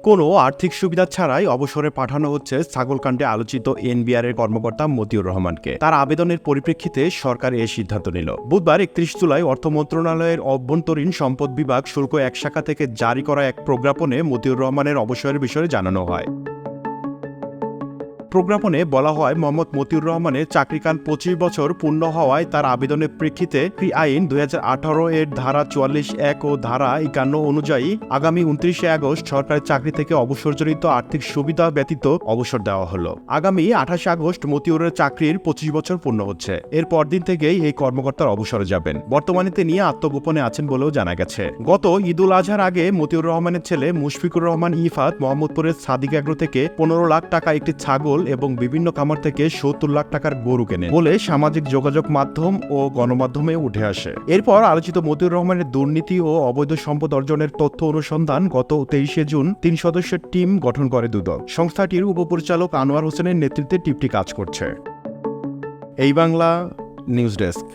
কোনো আর্থিক সুবিধা ছাড়াই অবসরে পাঠানো হচ্ছে ছাগলকাণ্ডে আলোচিত এনবিআর এর কর্মকর্তা মতিউর রহমানকে। তার আবেদনের পরিপ্রেক্ষিতে সরকার এই সিদ্ধান্ত নিল। বুধবার ৩১ জুলাই অর্থ মন্ত্রণালয়ের অভ্যন্তরীণ সম্পদ বিভাগ শুল্ক এক শাখা থেকে জারি করা এক প্রজ্ঞাপনে মতিউর রহমানের অবসরের বিষয়ে জানানো হয়। প্রজ্ঞাপনে বলা হয়, মোহাম্মদ মতিউর রহমানের চাকরিকাল ২৫ বছর পূর্ণ হওয়ায় তার আবেদনের প্রেক্ষিতে আইন ২০১৮ এর ধারা ৪৪(১) ও ধারা ৫১ অনুযায়ী আগামী ২৯ আগস্ট সরকারি চাকরি থেকে অবসরজনিত আর্থিক সুবিধা ব্যতীত অবসর দেওয়া হলো। আগামী ২৮ আগস্ট মতিউরের চাকরির ২৫ বছর পূর্ণ হচ্ছে। এর পরদিন থেকেই এই কর্মকর্তার অবসরে যাবেন। বর্তমানে তিনি আত্মগোপনে আছেন বলেও জানা গেছে। গত ঈদুল আজহার আগে মতিউর রহমানের ছেলে মুশফিকুর রহমান ইফাত মোহাম্মদপুরের সাদিক এগ্রো থেকে ১৫ লাখ টাকা একটি ছাগল এবং বিভিন্ন খামার থেকে ৭০ লাখ টাকার গরু কেনেন বলে সামাজিক যোগাযোগ মাধ্যম ও গণমাধ্যমে উঠে আসে। এরপর আলোচিত মতিউর রহমানের দুর্নীতি ও অবৈধ সম্পদ অর্জনের তথ্য অনুসন্ধান গত ২৩ জুন ৩ সদস্যের টিম গঠন করে দুদক। সংস্থাটির উপপরিচালক আনোয়ার হোসেনের নেতৃত্বে টিমটি কাজ করছে। এই বাংলা নিউজ ডেস্ক।